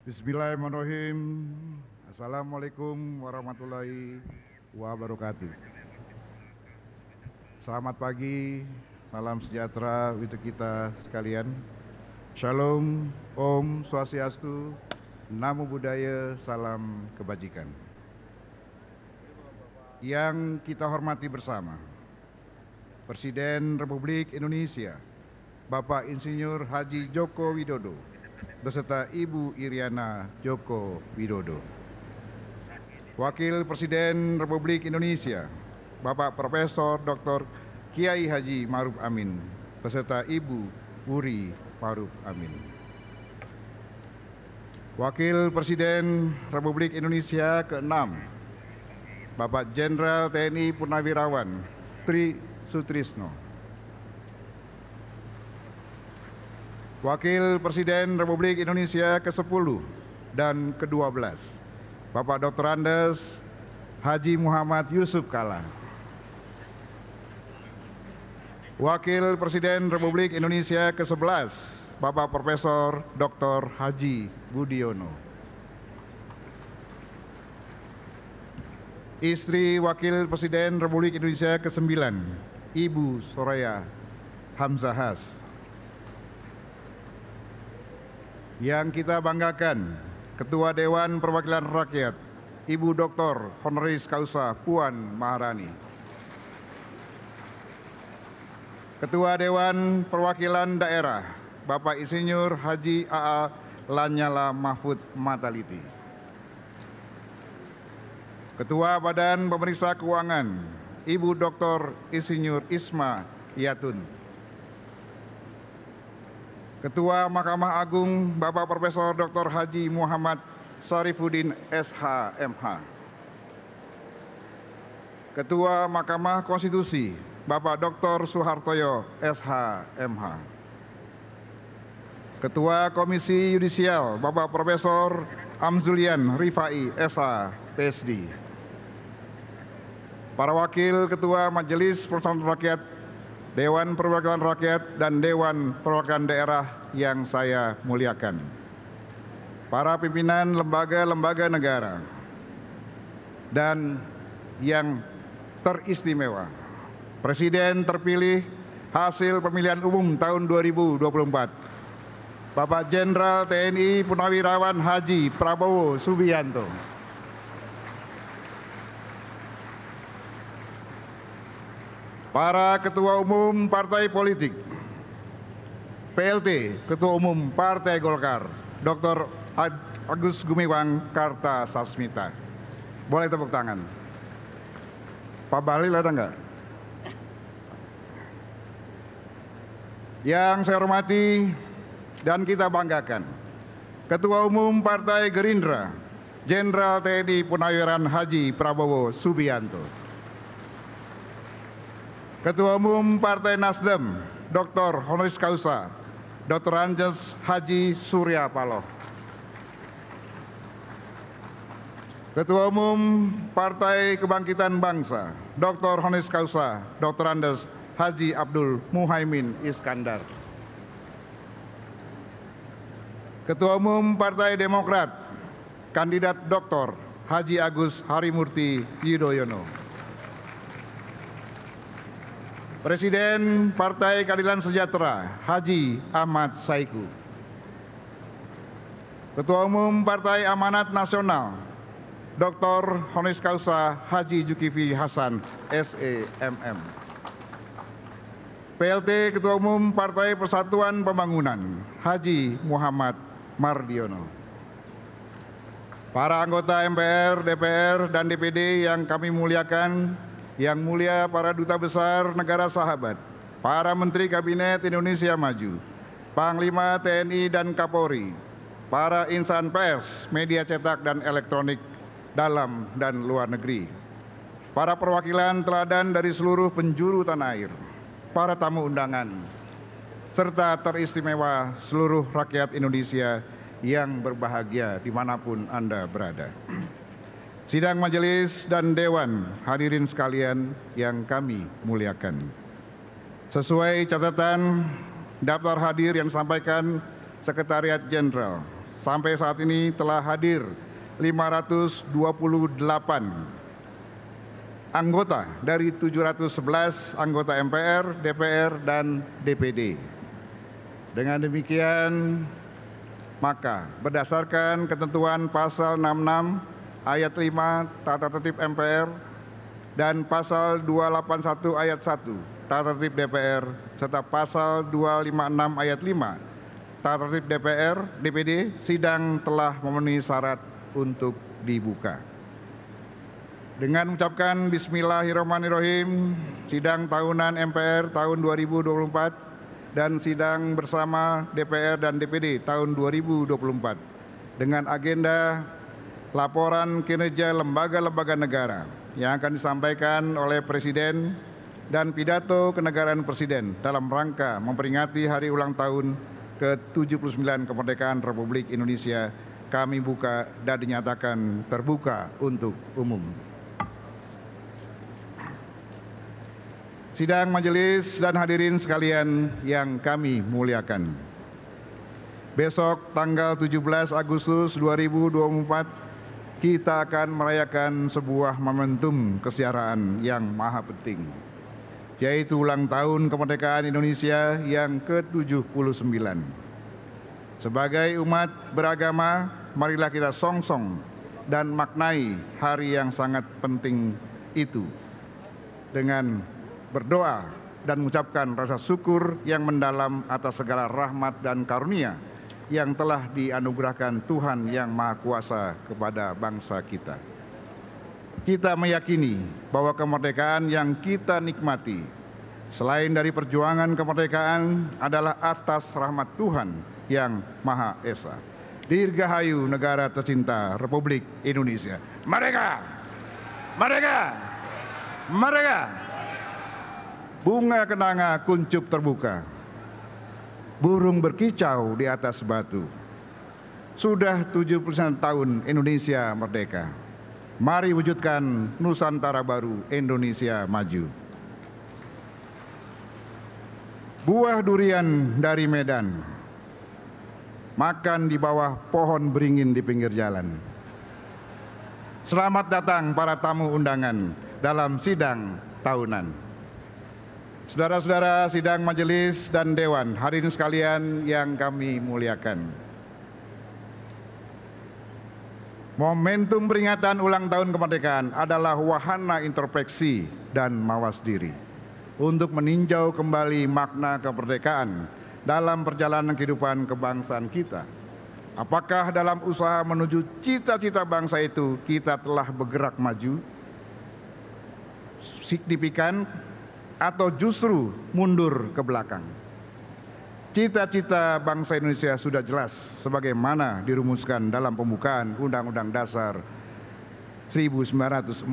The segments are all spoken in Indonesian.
Bismillahirrahmanirrahim. Assalamualaikum warahmatullahi wabarakatuh. Selamat pagi, salam sejahtera untuk kita sekalian. Shalom, Om Swastiastu, Namo Buddhaya, salam kebajikan. Yang kita hormati bersama, Presiden Republik Indonesia, Bapak Insinyur Haji Joko Widodo, beserta Ibu Iriana Joko Widodo. Wakil Presiden Republik Indonesia, Bapak Profesor Dr. Kiai Haji Ma'ruf Amin, beserta Ibu Wuri Ma'ruf Amin. Wakil Presiden Republik Indonesia ke-6, Bapak Jenderal TNI Purnawirawan Tri Sutrisno. Wakil Presiden Republik Indonesia ke-10 dan ke-12, Bapak Dr. Andes Haji Muhammad Yusuf Kalla. Wakil Presiden Republik Indonesia ke-11, Bapak Profesor Dr. Haji Budiono. Istri Wakil Presiden Republik Indonesia ke-9, Ibu Soraya Hamzahas. Yang kita banggakan, Ketua Dewan Perwakilan Rakyat, Ibu Dr. Honoris Causa Puan Maharani. Ketua Dewan Perwakilan Daerah, Bapak Insinyur Haji A.A. Lanyala Mahfud Mataliti. Ketua Badan Pemeriksa Keuangan, Ibu Dr. Insinyur Isma Yatun. Ketua Mahkamah Agung, Bapak Profesor Dr. Haji Muhammad Syarifuddin SH.MH. Ketua Mahkamah Konstitusi, Bapak Dr. Suhartoyo SH.MH. Ketua Komisi Yudisial, Bapak Profesor Amzulian Rifai SH.PhD. Para Wakil Ketua Majelis Permusyawaratan Rakyat, Dewan Perwakilan Rakyat dan Dewan Perwakilan Daerah yang saya muliakan. Para pimpinan lembaga-lembaga negara dan yang teristimewa, Presiden terpilih hasil pemilihan umum tahun 2024, Bapak Jenderal TNI Purnawirawan Haji Prabowo Subianto. Para Ketua Umum Partai Politik, PLT Ketua Umum Partai Golkar, Dr. Agus Gumiwang Kartasasmita. Boleh tepuk tangan. Pak Bahlil ada enggak? Yang saya hormati dan kita banggakan, Ketua Umum Partai Gerindra, Jenderal TNI Purnawirawan Haji Prabowo Subianto. Ketua Umum Partai Nasdem, Dr. Honoris Causa, Dr. Andes Haji Surya Paloh. Ketua Umum Partai Kebangkitan Bangsa, Dr. Honoris Causa, Dr. Andes Haji Abdul Muhaimin Iskandar. Ketua Umum Partai Demokrat, Kandidat Dr. Haji Agus Harimurti Yudhoyono. Presiden Partai Keadilan Sejahtera, Haji Ahmad Saiku. Ketua Umum Partai Amanat Nasional, Dr. Honoris Causa Haji Zulkifli Hasan, SEMM. PLT Ketua Umum Partai Persatuan Pembangunan, Haji Muhammad Mardiono. Para anggota MPR, DPR, dan DPD yang kami muliakan, yang mulia para duta besar negara sahabat, para menteri Kabinet Indonesia Maju, Panglima TNI dan Kapolri, para insan pers, media cetak dan elektronik dalam dan luar negeri, para perwakilan teladan dari seluruh penjuru tanah air, para tamu undangan, serta teristimewa seluruh rakyat Indonesia yang berbahagia dimanapun Anda berada. Sidang majelis dan dewan, hadirin sekalian yang kami muliakan. Sesuai catatan daftar hadir yang disampaikan Sekretariat Jenderal, sampai saat ini telah hadir 528 anggota dari 711 anggota MPR, DPR, dan DPD. Dengan demikian, maka berdasarkan ketentuan pasal 66 ayat 5 Tata Tertib MPR dan pasal 281 ayat 1 Tata Tertib DPR serta pasal 256 ayat 5 Tata Tertib DPD, sidang telah memenuhi syarat untuk dibuka. Dengan mengucapkan Bismillahirrahmanirrahim, sidang tahunan MPR tahun 2024 dan sidang bersama DPR dan DPD tahun 2024 dengan agenda laporan kinerja lembaga-lembaga negara yang akan disampaikan oleh Presiden dan pidato kenegaraan Presiden dalam rangka memperingati hari ulang tahun ke-79 kemerdekaan Republik Indonesia kami buka dan dinyatakan terbuka untuk umum. Sidang majelis dan hadirin sekalian yang kami muliakan. Besok tanggal 17 Agustus 2024 kita akan merayakan sebuah momentum kesejaraan yang maha penting, yaitu ulang tahun kemerdekaan Indonesia yang ke-79. Sebagai umat beragama, marilah kita songsong dan maknai hari yang sangat penting itu dengan berdoa dan mengucapkan rasa syukur yang mendalam atas segala rahmat dan karunia yang telah dianugerahkan Tuhan yang Maha Kuasa kepada bangsa kita. Kita meyakini bahwa kemerdekaan yang kita nikmati selain dari perjuangan kemerdekaan adalah atas rahmat Tuhan yang Maha Esa. Dirgahayu negara tercinta Republik Indonesia. Merdeka! Merdeka! Merdeka! Bunga kenanga kuncup terbuka, burung berkicau di atas batu. Sudah 79 tahun Indonesia merdeka. Mari wujudkan Nusantara baru, Indonesia maju. Buah durian dari Medan, makan di bawah pohon beringin di pinggir jalan. Selamat datang para tamu undangan dalam sidang tahunan. Saudara-saudara sidang majelis dan dewan, hadirin sekalian yang kami muliakan. Momentum peringatan ulang tahun kemerdekaan adalah wahana introspeksi dan mawas diri untuk meninjau kembali makna kemerdekaan dalam perjalanan kehidupan kebangsaan kita. Apakah dalam usaha menuju cita-cita bangsa itu kita telah bergerak maju signifikan atau justru mundur ke belakang? Cita-cita bangsa Indonesia sudah jelas sebagaimana dirumuskan dalam pembukaan Undang-Undang Dasar 1945,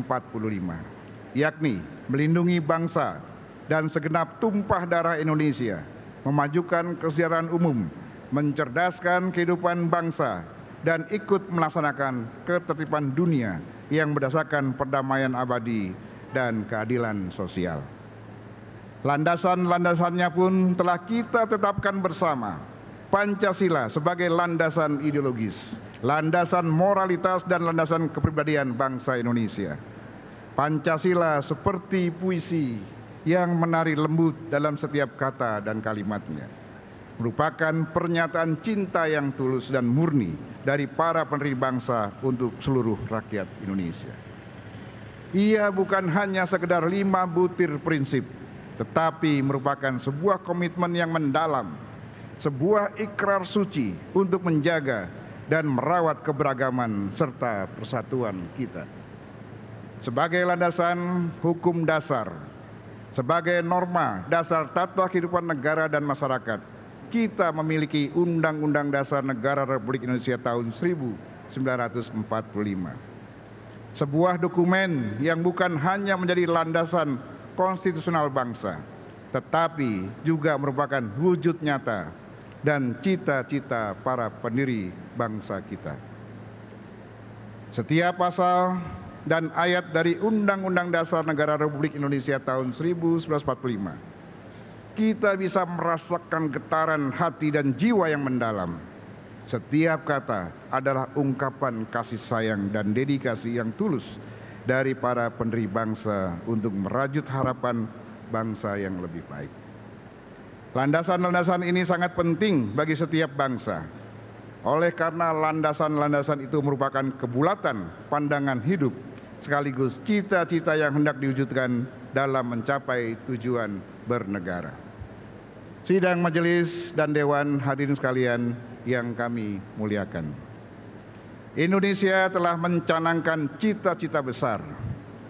yakni melindungi bangsa dan segenap tumpah darah Indonesia, memajukan kesejahteraan umum, mencerdaskan kehidupan bangsa, dan ikut melaksanakan ketertiban dunia yang berdasarkan perdamaian abadi dan keadilan sosial. Landasan-landasannya pun telah kita tetapkan bersama. Pancasila sebagai landasan ideologis, landasan moralitas dan landasan kepribadian bangsa Indonesia. Pancasila seperti puisi yang menari lembut dalam setiap kata dan kalimatnya, merupakan pernyataan cinta yang tulus dan murni dari para pendiri bangsa untuk seluruh rakyat Indonesia. Ia bukan hanya sekedar 5 butir prinsip, tetapi merupakan sebuah komitmen yang mendalam, sebuah ikrar suci untuk menjaga dan merawat keberagaman serta persatuan kita. Sebagai landasan hukum dasar, sebagai norma dasar tata kehidupan negara dan masyarakat, kita memiliki Undang-Undang Dasar Negara Republik Indonesia tahun 1945. Sebuah dokumen yang bukan hanya menjadi landasan konstitusional bangsa, tetapi juga merupakan wujud nyata dan cita-cita para pendiri bangsa kita. Setiap pasal dan ayat dari Undang-Undang Dasar Negara Republik Indonesia tahun 1945, kita bisa merasakan getaran hati dan jiwa yang mendalam. Setiap kata adalah ungkapan kasih sayang dan dedikasi yang tulus dari para pendiri bangsa untuk merajut harapan bangsa yang lebih baik. Landasan-landasan ini sangat penting bagi setiap bangsa. Oleh karena landasan-landasan itu merupakan kebulatan pandangan hidup sekaligus cita-cita yang hendak diwujudkan dalam mencapai tujuan bernegara. Sidang majelis dan dewan hadirin sekalian yang kami muliakan. Indonesia telah mencanangkan cita-cita besar,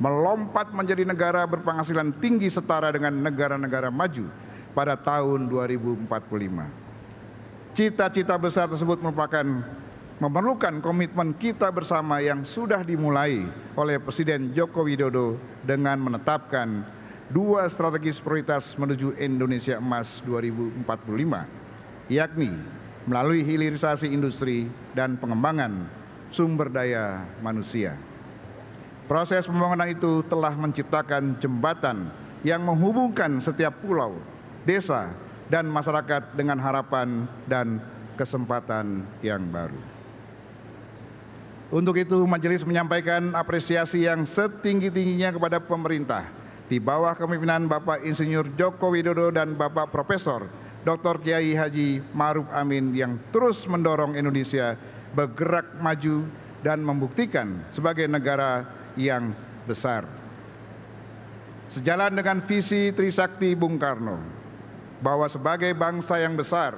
melompat menjadi negara berpenghasilan tinggi setara dengan negara-negara maju pada tahun 2045. Cita-cita besar tersebut memerlukan komitmen kita bersama yang sudah dimulai oleh Presiden Joko Widodo dengan menetapkan 2 strategis prioritas menuju Indonesia Emas 2045, yakni melalui hilirisasi industri dan pengembangan sumber daya manusia. Proses pembangunan itu telah menciptakan jembatan yang menghubungkan setiap pulau, desa, dan masyarakat dengan harapan dan kesempatan yang baru. Untuk itu, majelis menyampaikan apresiasi yang setinggi-tingginya kepada pemerintah di bawah kepemimpinan Bapak Insinyur Joko Widodo dan Bapak Profesor Dr. Kiai Haji Ma'ruf Amin yang terus mendorong Indonesia bergerak maju dan membuktikan sebagai negara yang besar. Sejalan dengan visi Trisakti Bung Karno, bahwa sebagai bangsa yang besar,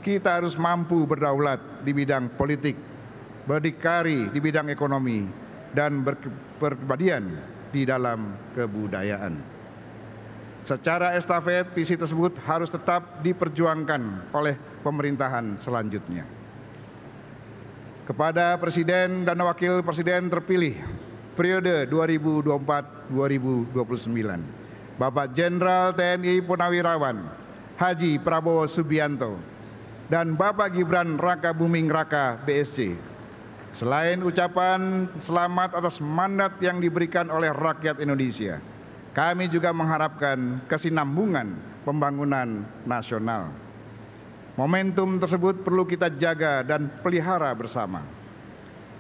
kita harus mampu berdaulat di bidang politik, berdikari di bidang ekonomi, dan berkepribadian di dalam kebudayaan. Secara estafet, visi tersebut harus tetap diperjuangkan oleh pemerintahan selanjutnya. Kepada Presiden dan Wakil Presiden terpilih periode 2024-2029, Bapak Jenderal TNI Purnawirawan Haji Prabowo Subianto dan Bapak Gibran Rakabuming Raka BSC, selain ucapan selamat atas mandat yang diberikan oleh rakyat Indonesia, kami juga mengharapkan kesinambungan pembangunan nasional. Momentum tersebut perlu kita jaga dan pelihara bersama.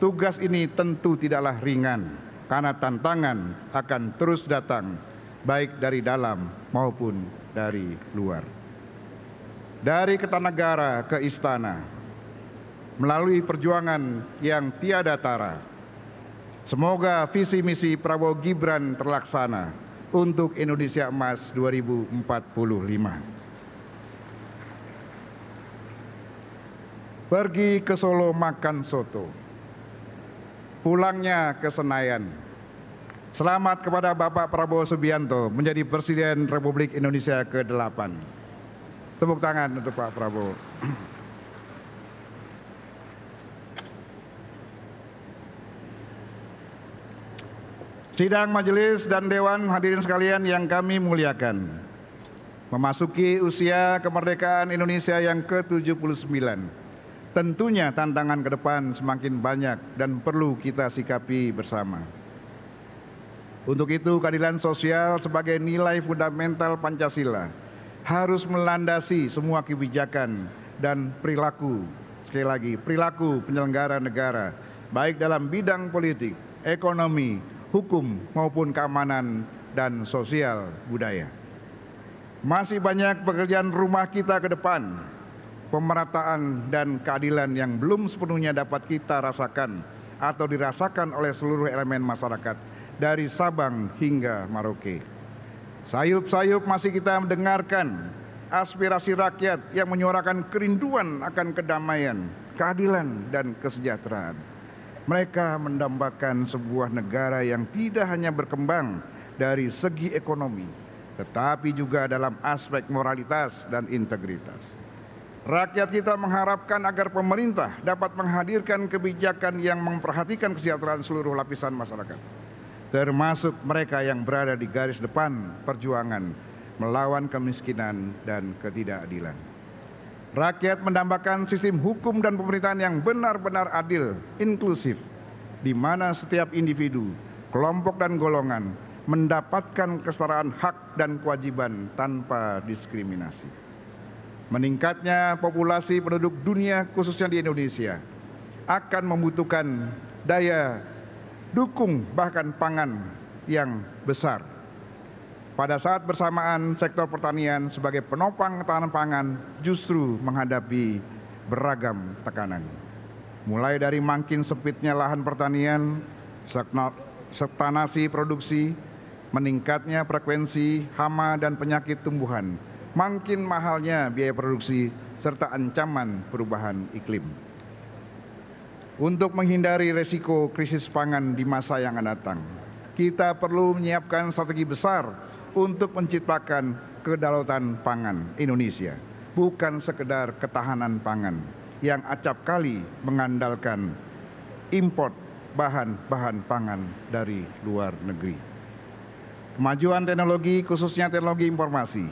Tugas ini tentu tidaklah ringan, karena tantangan akan terus datang, baik dari dalam maupun dari luar. Dari Kertanegara ke Istana, melalui perjuangan yang tiada tara, semoga visi misi Prabowo Gibran terlaksana untuk Indonesia Emas 2045. Pergi ke Solo makan soto, pulangnya ke Senayan. Selamat kepada Bapak Prabowo Subianto menjadi Presiden Republik Indonesia ke-8. Tepuk tangan untuk Pak Prabowo. Sidang majelis dan dewan hadirin sekalian yang kami muliakan, memasuki usia kemerdekaan Indonesia yang ke-79. Tentunya tantangan ke depan semakin banyak dan perlu kita sikapi bersama. Untuk itu, keadilan sosial sebagai nilai fundamental Pancasila harus melandasi semua kebijakan dan perilaku, sekali lagi, perilaku penyelenggara negara, baik dalam bidang politik, ekonomi, hukum, maupun keamanan dan sosial budaya. Masih banyak pekerjaan rumah kita ke depan. Pemerataan dan keadilan yang belum sepenuhnya dapat kita rasakan atau dirasakan oleh seluruh elemen masyarakat dari Sabang hingga Merauke. Sayup-sayup masih kita mendengarkan aspirasi rakyat yang menyuarakan kerinduan akan kedamaian, keadilan, dan kesejahteraan. Mereka mendambakan sebuah negara yang tidak hanya berkembang dari segi ekonomi, tetapi juga dalam aspek moralitas dan integritas. Rakyat kita mengharapkan agar pemerintah dapat menghadirkan kebijakan yang memperhatikan kesejahteraan seluruh lapisan masyarakat, termasuk mereka yang berada di garis depan perjuangan melawan kemiskinan dan ketidakadilan. Rakyat mendambakan sistem hukum dan pemerintahan yang benar-benar adil, inklusif, di mana setiap individu, kelompok, dan golongan mendapatkan kesetaraan hak dan kewajiban tanpa diskriminasi. Meningkatnya populasi penduduk dunia khususnya di Indonesia akan membutuhkan daya dukung bahkan pangan yang besar. Pada saat bersamaan sektor pertanian sebagai penopang ketahanan pangan justru menghadapi beragam tekanan. Mulai dari makin sempitnya lahan pertanian, stagnasi produksi, meningkatnya frekuensi hama dan penyakit tumbuhan, makin mahalnya biaya produksi, serta ancaman perubahan iklim. Untuk menghindari resiko krisis pangan di masa yang akan datang, kita perlu menyiapkan strategi besar untuk menciptakan kedaulatan pangan Indonesia, bukan sekedar ketahanan pangan yang acap kali mengandalkan import bahan-bahan pangan dari luar negeri. Kemajuan teknologi, khususnya teknologi informasi,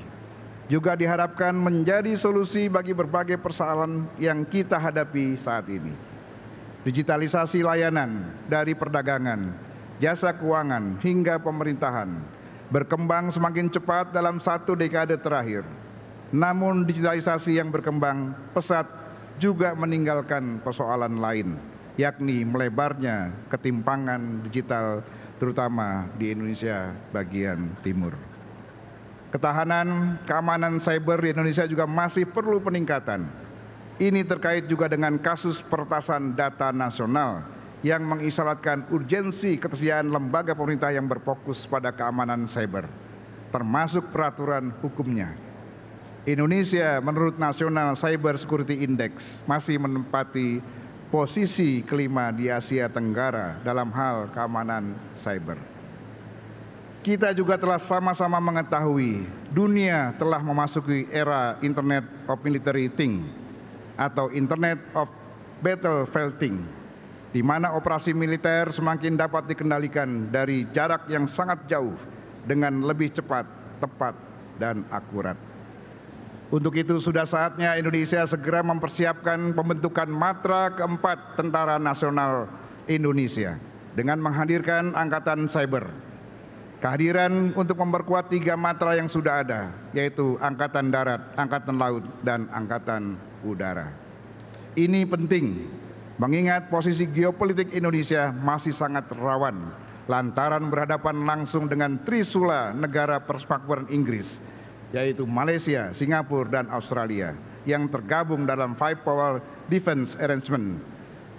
juga diharapkan menjadi solusi bagi berbagai persoalan yang kita hadapi saat ini. Digitalisasi layanan dari perdagangan, jasa keuangan hingga pemerintahan berkembang semakin cepat dalam 1 dekade terakhir. Namun digitalisasi yang berkembang pesat juga meninggalkan persoalan lain, yakni melebarnya ketimpangan digital terutama di Indonesia bagian timur. Ketahanan keamanan cyber di Indonesia juga masih perlu peningkatan. Ini terkait juga dengan kasus peretasan data nasional yang mengisyaratkan urgensi ketersediaan lembaga pemerintah yang berfokus pada keamanan cyber, termasuk peraturan hukumnya. Indonesia menurut National Cyber Security Index masih menempati posisi kelima di Asia Tenggara dalam hal keamanan cyber. Kita juga telah sama-sama mengetahui dunia telah memasuki era Internet of Military Things atau Internet of Battlefield, di mana operasi militer semakin dapat dikendalikan dari jarak yang sangat jauh dengan lebih cepat, tepat, dan akurat. Untuk itu sudah saatnya Indonesia segera mempersiapkan pembentukan Matra keempat Tentara Nasional Indonesia dengan menghadirkan Angkatan Cyber. Kehadiran untuk memperkuat 3 matra yang sudah ada, yaitu Angkatan Darat, Angkatan Laut, dan Angkatan Udara. Ini penting, mengingat posisi geopolitik Indonesia masih sangat rawan, lantaran berhadapan langsung dengan trisula negara persemakmuran Inggris, yaitu Malaysia, Singapura, dan Australia, yang tergabung dalam Five Power Defense Arrangement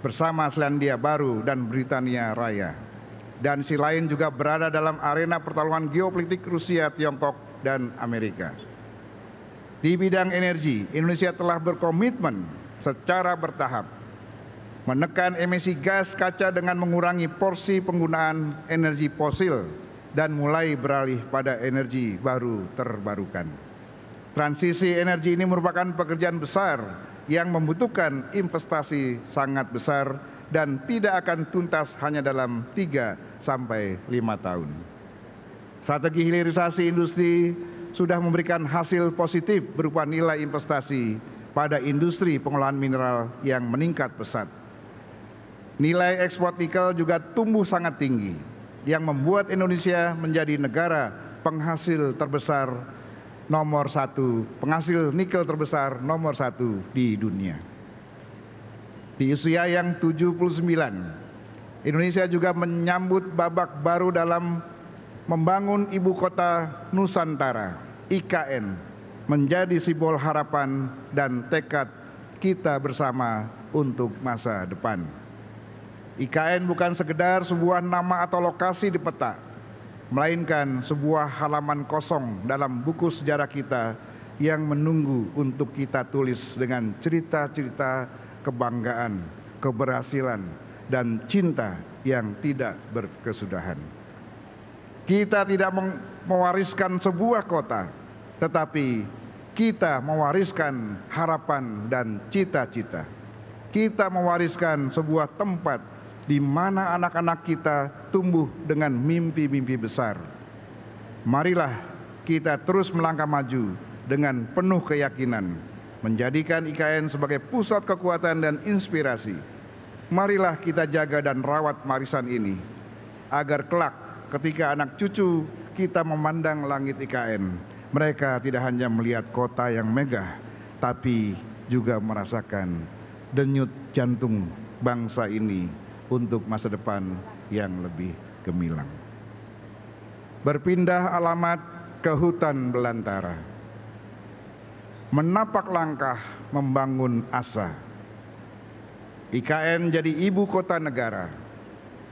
bersama Selandia Baru dan Britania Raya. Dan si lain juga berada dalam arena pertarungan geopolitik Rusia, Tiongkok, dan Amerika. Di bidang energi, Indonesia telah berkomitmen secara bertahap menekan emisi gas kaca dengan mengurangi porsi penggunaan energi fosil dan mulai beralih pada energi baru terbarukan. Transisi energi ini merupakan pekerjaan besar yang membutuhkan investasi sangat besar dan tidak akan tuntas hanya dalam 3 sampai 5 tahun. Strategi hilirisasi industri sudah memberikan hasil positif berupa nilai investasi pada industri pengolahan mineral yang meningkat pesat. Nilai ekspor nikel juga tumbuh sangat tinggi, yang membuat Indonesia menjadi negara penghasil nikel terbesar nomor 1 di dunia. Di usia yang 79, Indonesia juga menyambut babak baru dalam membangun Ibu Kota Nusantara, IKN, menjadi simbol harapan dan tekad kita bersama untuk masa depan. IKN bukan sekedar sebuah nama atau lokasi di peta, melainkan sebuah halaman kosong dalam buku sejarah kita yang menunggu untuk kita tulis dengan cerita-cerita kebanggaan, keberhasilan, dan cinta yang tidak berkesudahan. Kita tidak mewariskan sebuah kota, tetapi kita mewariskan harapan dan cita-cita. Kita mewariskan sebuah tempat di mana anak-anak kita tumbuh dengan mimpi-mimpi besar. Marilah kita terus melangkah maju dengan penuh keyakinan, menjadikan IKN sebagai pusat kekuatan dan inspirasi. Marilah kita jaga dan rawat warisan ini, agar kelak ketika anak cucu kita memandang langit IKN, mereka tidak hanya melihat kota yang megah, tapi juga merasakan denyut jantung bangsa ini untuk masa depan yang lebih gemilang. Berpindah alamat ke hutan belantara, menapak langkah membangun asa. IKN jadi ibu kota negara,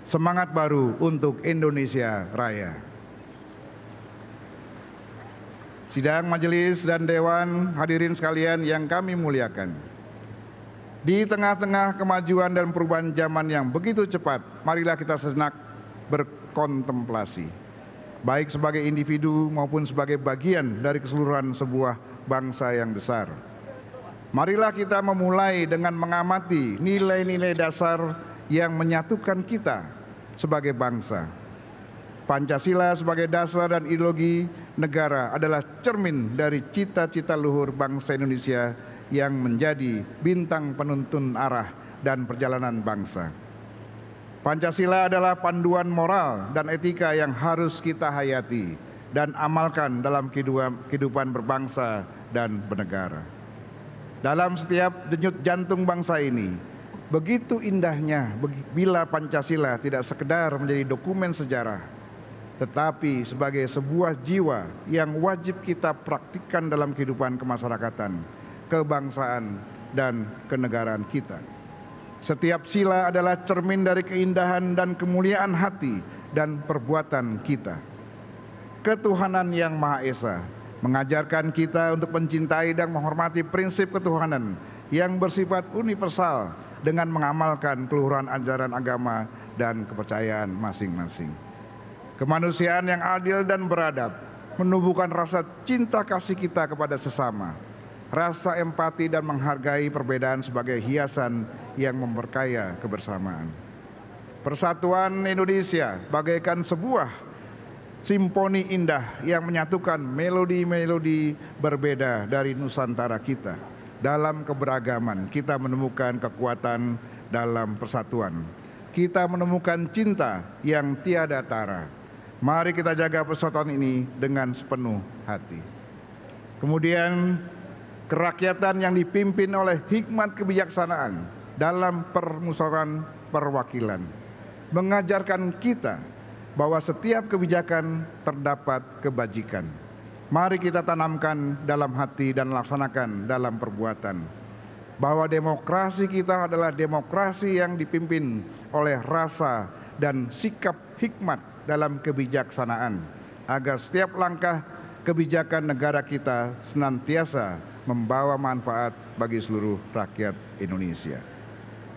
semangat baru untuk Indonesia Raya. Sidang majelis dan dewan, hadirin sekalian yang kami muliakan. Di tengah-tengah kemajuan dan perubahan zaman yang begitu cepat, marilah kita sejenak berkontemplasi, baik sebagai individu maupun sebagai bagian dari keseluruhan sebuah bangsa yang besar. Marilah kita memulai dengan mengamati nilai-nilai dasar yang menyatukan kita sebagai bangsa. Pancasila sebagai dasar dan ideologi negara adalah cermin dari cita-cita luhur bangsa Indonesia yang menjadi bintang penuntun arah dan perjalanan bangsa. Pancasila adalah panduan moral dan etika yang harus kita hayati dan amalkan dalam kehidupan berbangsa dan bernegara. Dalam setiap denyut jantung bangsa ini, begitu indahnya bila Pancasila tidak sekedar menjadi dokumen sejarah, tetapi sebagai sebuah jiwa yang wajib kita praktikkan dalam kehidupan kemasyarakatan, kebangsaan, dan kenegaraan kita. Setiap sila adalah cermin dari keindahan dan kemuliaan hati dan perbuatan kita. Ketuhanan yang Maha Esa mengajarkan kita untuk mencintai dan menghormati prinsip ketuhanan yang bersifat universal dengan mengamalkan keluhuran ajaran agama dan kepercayaan masing-masing. Kemanusiaan yang adil dan beradab menumbuhkan rasa cinta kasih kita kepada sesama, rasa empati dan menghargai perbedaan sebagai hiasan yang memperkaya kebersamaan. Persatuan Indonesia bagaikan sebuah simfoni indah yang menyatukan melodi-melodi berbeda dari Nusantara kita. Dalam keberagaman kita menemukan kekuatan dalam persatuan. Kita menemukan cinta yang tiada tara. Mari kita jaga persatuan ini dengan sepenuh hati. Kemudian kerakyatan yang dipimpin oleh hikmat kebijaksanaan dalam permusyawaratan perwakilan mengajarkan kita bahwa setiap kebijakan terdapat kebajikan. Mari kita tanamkan dalam hati dan laksanakan dalam perbuatan bahwa demokrasi kita adalah demokrasi yang dipimpin oleh rasa dan sikap hikmat dalam kebijaksanaan, agar setiap langkah kebijakan negara kita senantiasa membawa manfaat bagi seluruh rakyat Indonesia.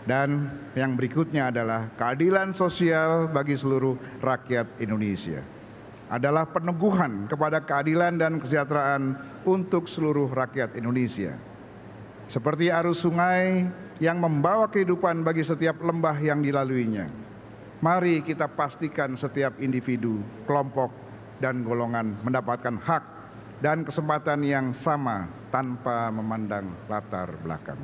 Dan yang berikutnya adalah keadilan sosial bagi seluruh rakyat Indonesia. Adalah peneguhan kepada keadilan dan kesejahteraan untuk seluruh rakyat Indonesia. Seperti arus sungai yang membawa kehidupan bagi setiap lembah yang dilaluinya. Mari kita pastikan setiap individu, kelompok, dan golongan mendapatkan hak dan kesempatan yang sama tanpa memandang latar belakang.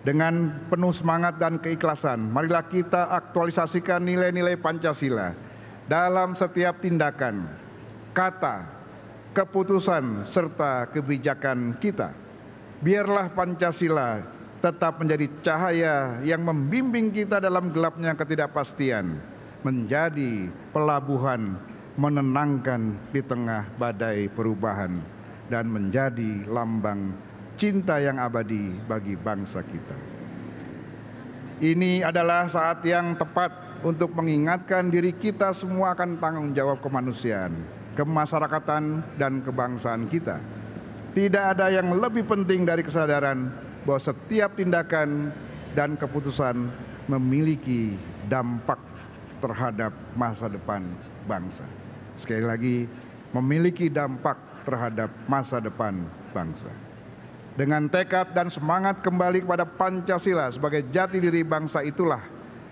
Dengan penuh semangat dan keikhlasan, marilah kita aktualisasikan nilai-nilai Pancasila dalam setiap tindakan, kata, keputusan, serta kebijakan kita. Biarlah Pancasila tetap menjadi cahaya yang membimbing kita dalam gelapnya ketidakpastian, menjadi pelabuhan menenangkan di tengah badai perubahan, dan menjadi lambang cinta yang abadi bagi bangsa kita. Ini adalah saat yang tepat untuk mengingatkan diri kita semua akan tanggung jawab kemanusiaan, kemasyarakatan, dan kebangsaan kita. Tidak ada yang lebih penting dari kesadaran bahwa setiap tindakan dan keputusan memiliki dampak terhadap masa depan bangsa. Sekali lagi, memiliki dampak terhadap masa depan bangsa. Dengan tekad dan semangat kembali kepada Pancasila sebagai jati diri bangsa itulah,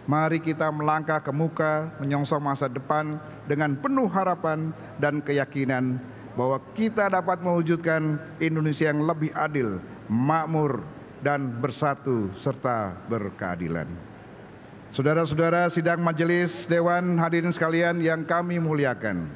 mari kita melangkah ke muka menyongsong masa depan dengan penuh harapan dan keyakinan bahwa kita dapat mewujudkan Indonesia yang lebih adil, makmur, dan bersatu serta berkeadilan. Saudara-saudara sidang majelis dewan, hadirin sekalian yang kami muliakan.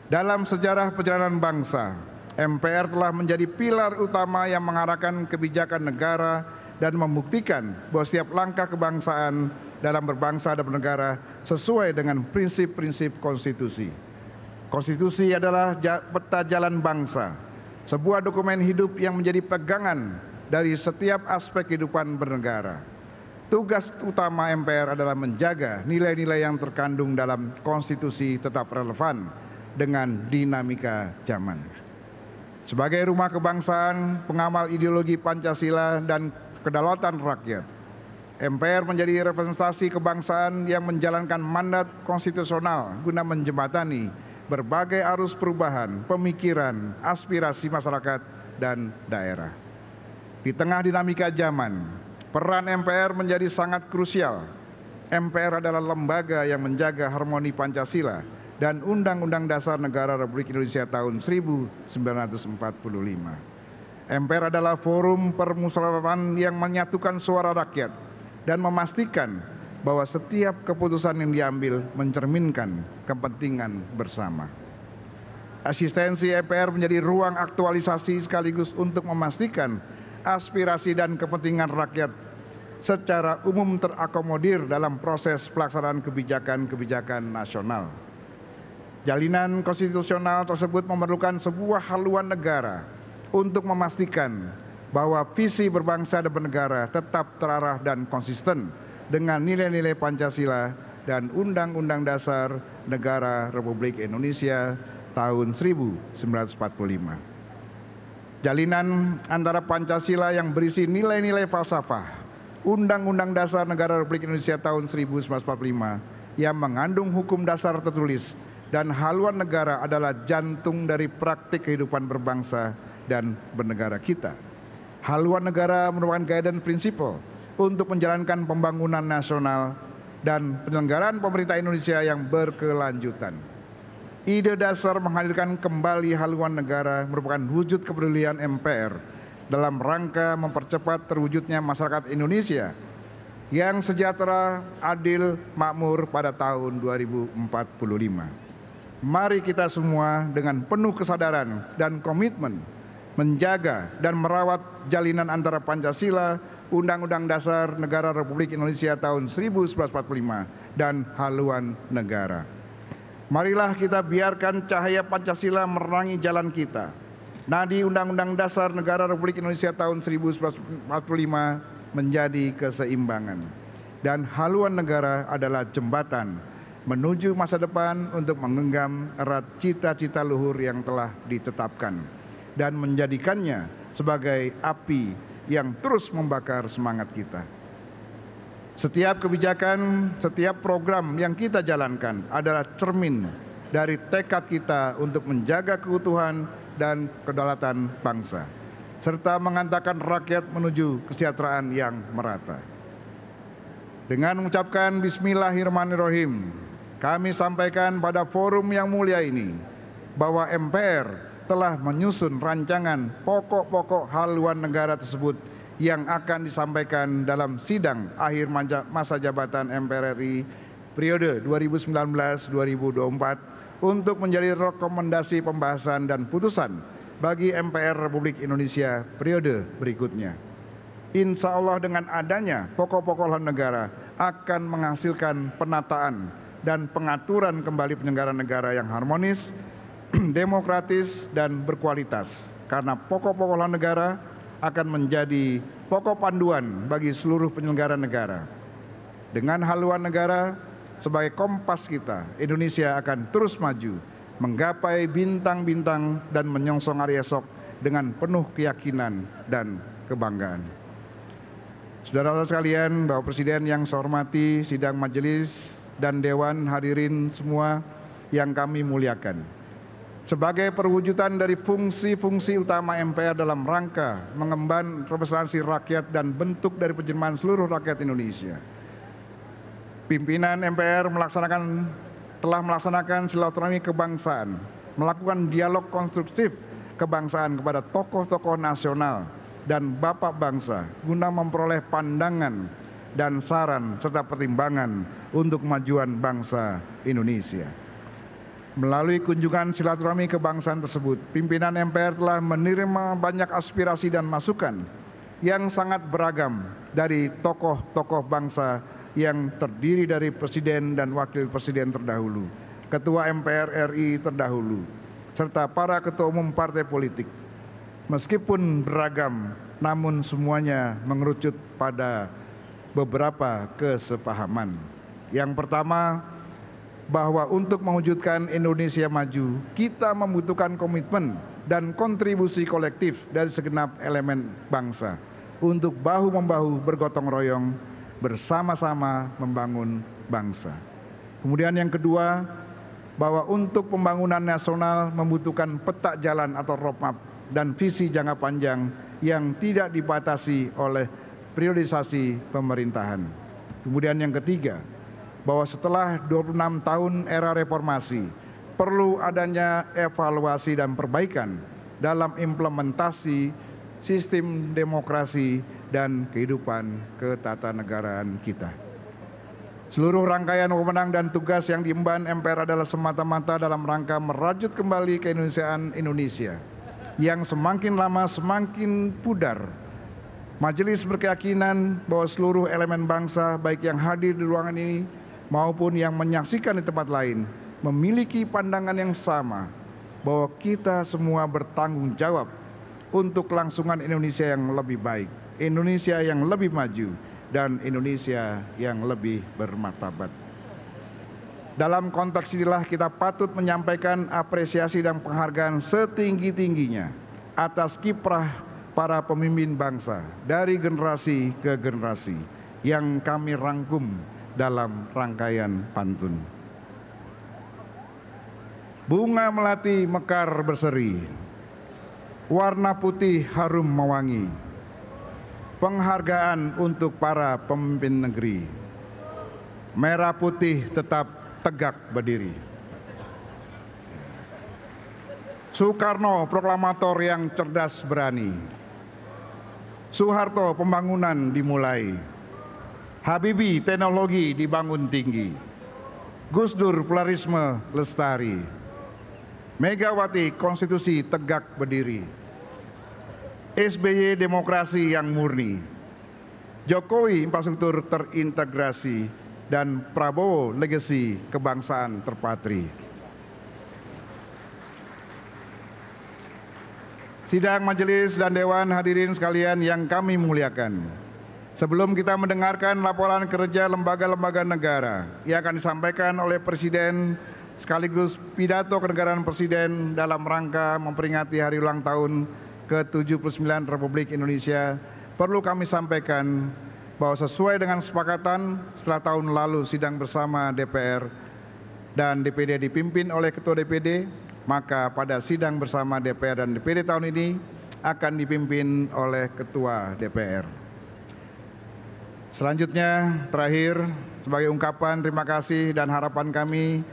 Dalam sejarah perjalanan bangsa, MPR telah menjadi pilar utama yang mengarahkan kebijakan negara dan membuktikan bahwa setiap langkah kebangsaan dalam berbangsa dan bernegara sesuai dengan prinsip-prinsip konstitusi. Konstitusi adalah peta jalan bangsa, sebuah dokumen hidup yang menjadi pegangan dari setiap aspek kehidupan bernegara. Tugas utama MPR adalah menjaga nilai-nilai yang terkandung dalam konstitusi tetap relevan dengan dinamika zaman. Sebagai rumah kebangsaan, pengamal ideologi Pancasila dan kedaulatan rakyat, MPR menjadi representasi kebangsaan yang menjalankan mandat konstitusional guna menjembatani berbagai arus perubahan, pemikiran, aspirasi masyarakat dan daerah. Di tengah dinamika zaman, peran MPR menjadi sangat krusial. MPR adalah lembaga yang menjaga harmoni Pancasila dan Undang-Undang Dasar Negara Republik Indonesia tahun 1945. MPR adalah forum permusyawaratan yang menyatukan suara rakyat dan memastikan bahwa setiap keputusan yang diambil mencerminkan kepentingan bersama. Asistensi MPR menjadi ruang aktualisasi sekaligus untuk memastikan aspirasi dan kepentingan rakyat secara umum terakomodir dalam proses pelaksanaan kebijakan-kebijakan nasional. Jalinan konstitusional tersebut memerlukan sebuah haluan negara untuk memastikan bahwa visi berbangsa dan bernegara tetap terarah dan konsisten dengan nilai-nilai Pancasila dan Undang-Undang Dasar Negara Republik Indonesia tahun 1945. Jalinan antara Pancasila yang berisi nilai-nilai falsafah, Undang-Undang Dasar Negara Republik Indonesia tahun 1945 yang mengandung hukum dasar tertulis dan haluan negara adalah jantung dari praktik kehidupan berbangsa dan bernegara kita. Haluan negara merupakan guidance principle untuk menjalankan pembangunan nasional dan penyelenggaraan pemerintah Indonesia yang berkelanjutan. Ide dasar menghadirkan kembali haluan negara merupakan wujud kepedulian MPR dalam rangka mempercepat terwujudnya masyarakat Indonesia yang sejahtera, adil, makmur pada tahun 2045. Mari kita semua dengan penuh kesadaran dan komitmen menjaga dan merawat jalinan antara Pancasila, Undang-Undang Dasar Negara Republik Indonesia tahun 1945 dan haluan negara. Marilah kita biarkan cahaya Pancasila menerangi jalan kita. Nadi Undang-Undang Dasar Negara Republik Indonesia tahun 1945 menjadi keseimbangan. Dan haluan negara adalah jembatan menuju masa depan untuk menggenggam erat cita-cita luhur yang telah ditetapkan dan menjadikannya sebagai api yang terus membakar semangat kita. Setiap kebijakan, setiap program yang kita jalankan adalah cermin dari tekad kita untuk menjaga keutuhan dan kedaulatan bangsa, serta mengantarkan rakyat menuju kesejahteraan yang merata. Dengan mengucapkan Bismillahirrahmanirrahim, kami sampaikan pada forum yang mulia ini bahwa MPR telah menyusun rancangan pokok-pokok haluan negara tersebut yang akan disampaikan dalam sidang akhir masa jabatan MPR RI periode 2019-2024 untuk menjadi rekomendasi pembahasan dan putusan bagi MPR Republik Indonesia periode berikutnya. Insya Allah dengan adanya pokok-pokok haluan negara akan menghasilkan penataan dan pengaturan kembali penyelenggaraan negara yang harmonis, demokratis, dan berkualitas. Karena pokok-pokok haluan negara akan menjadi pokok panduan bagi seluruh penyelenggara negara. Dengan haluan negara sebagai kompas kita, Indonesia akan terus maju, menggapai bintang-bintang dan menyongsong hari esok dengan penuh keyakinan dan kebanggaan. Saudara-saudara sekalian, Bapak Presiden yang saya hormati, sidang majelis dan dewan hadirin semua yang kami muliakan. Sebagai perwujudan dari fungsi-fungsi utama MPR dalam rangka mengemban representasi rakyat dan bentuk dari penjelmaan seluruh rakyat Indonesia, pimpinan MPR telah melaksanakan silaturahmi kebangsaan, melakukan dialog konstruktif kebangsaan kepada tokoh-tokoh nasional dan bapak bangsa guna memperoleh pandangan dan saran serta pertimbangan untuk kemajuan bangsa Indonesia. Melalui kunjungan silaturahmi kebangsaan tersebut, pimpinan MPR telah menerima banyak aspirasi dan masukan yang sangat beragam dari tokoh-tokoh bangsa yang terdiri dari Presiden dan Wakil Presiden terdahulu, Ketua MPR RI terdahulu, serta para ketua umum partai politik. Meskipun beragam, namun semuanya mengerucut pada beberapa kesepahaman. Yang pertama, bahwa untuk mewujudkan Indonesia maju, kita membutuhkan komitmen dan kontribusi kolektif dari segenap elemen bangsa untuk bahu-membahu bergotong royong bersama-sama membangun bangsa. Kemudian yang kedua, bahwa untuk pembangunan nasional membutuhkan peta jalan atau roadmap dan visi jangka panjang yang tidak dibatasi oleh priorisasi pemerintahan. Kemudian yang ketiga, bahwa setelah 26 tahun era reformasi, perlu adanya evaluasi dan perbaikan dalam implementasi sistem demokrasi dan kehidupan ketatanegaraan kita. Seluruh rangkaian wewenang dan tugas yang diemban MPR adalah semata-mata dalam rangka merajut kembali keindonesiaan Indonesia yang semakin lama semakin pudar. Majelis berkeyakinan bahwa seluruh elemen bangsa, baik yang hadir di ruangan ini maupun yang menyaksikan di tempat lain, memiliki pandangan yang sama bahwa kita semua bertanggung jawab untuk kelangsungan Indonesia yang lebih baik, Indonesia yang lebih maju, dan Indonesia yang lebih bermartabat. Dalam konteks inilah kita patut menyampaikan apresiasi dan penghargaan setinggi-tingginya atas kiprah para pemimpin bangsa dari generasi ke generasi yang kami rangkum dalam rangkaian pantun. Bunga melati mekar berseri, warna putih harum mewangi, penghargaan untuk para pemimpin negeri, merah putih tetap tegak berdiri. Soekarno proklamator yang cerdas berani, Soeharto pembangunan dimulai, Habibie teknologi dibangun tinggi, Gus Dur pluralisme lestari, Megawati konstitusi tegak berdiri, SBY demokrasi yang murni, Jokowi infrastruktur terintegrasi, dan Prabowo legasi kebangsaan terpatri. Sidang majelis dan dewan hadirin sekalian yang kami muliakan, sebelum kita mendengarkan laporan kerja lembaga-lembaga negara yang akan disampaikan oleh Presiden sekaligus pidato kenegaraan Presiden dalam rangka memperingati hari ulang tahun ke-79 Republik Indonesia, perlu kami sampaikan bahwa sesuai dengan kesepakatan setelah tahun lalu sidang bersama DPR dan DPD dipimpin oleh Ketua DPD, maka pada sidang bersama DPR dan DPD tahun ini akan dipimpin oleh Ketua DPR. Selanjutnya, terakhir, sebagai ungkapan terima kasih dan harapan kami,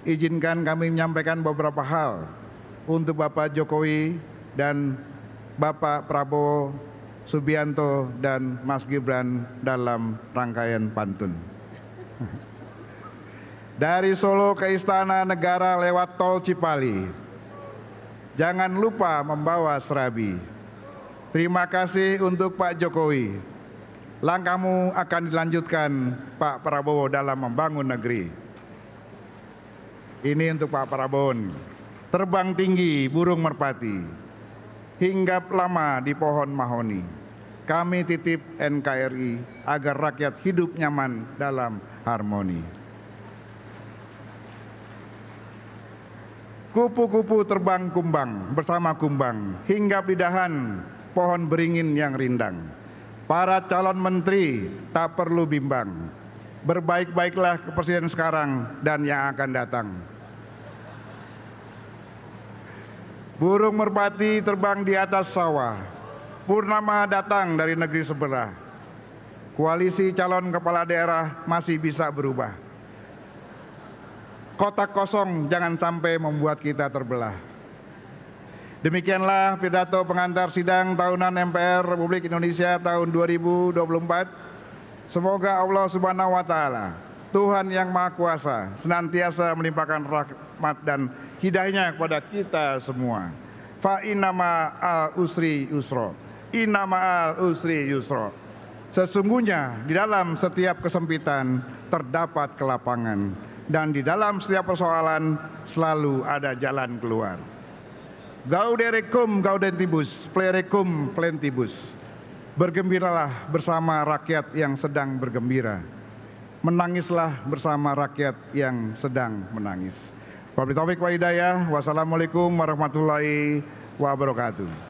izinkan kami menyampaikan beberapa hal untuk Bapak Jokowi dan Bapak Prabowo Subianto dan Mas Gibran dalam rangkaian pantun. Dari Solo ke Istana Negara lewat Tol Cipali, jangan lupa membawa serabi. Terima kasih untuk Pak Jokowi. Langkahmu akan dilanjutkan Pak Prabowo dalam membangun negeri. Ini untuk Pak Prabowo. Terbang tinggi burung merpati, hinggap lama di pohon mahoni. Kami titip NKRI agar rakyat hidup nyaman dalam harmoni. Kupu-kupu terbang kumbang bersama kumbang, hinggap di dahan pohon beringin yang rindang. Para calon menteri tak perlu bimbang, berbaik-baiklah ke Presiden sekarang dan yang akan datang. Burung merpati terbang di atas sawah, purnama datang dari negeri sebelah. Koalisi calon kepala daerah masih bisa berubah. Kotak kosong jangan sampai membuat kita terbelah. Demikianlah pidato pengantar sidang tahunan MPR Republik Indonesia tahun 2024. Semoga Allah Subhanahu wa Ta'ala Tuhan yang Maha Kuasa senantiasa melimpahkan rahmat dan hidayahnya kepada kita semua. Fa inna ma'al usri yusra. Inna ma'al usri yusra. Sesungguhnya di dalam setiap kesempitan terdapat kelapangan, dan di dalam setiap persoalan selalu ada jalan keluar. Gaudere cum gaudentibus, plere cum plentibus. Bergembiralah bersama rakyat yang sedang bergembira. Menangislah bersama rakyat yang sedang menangis. Wabillahi taufiq wa hidayah. Wassalamualaikum warahmatullahi wabarakatuh.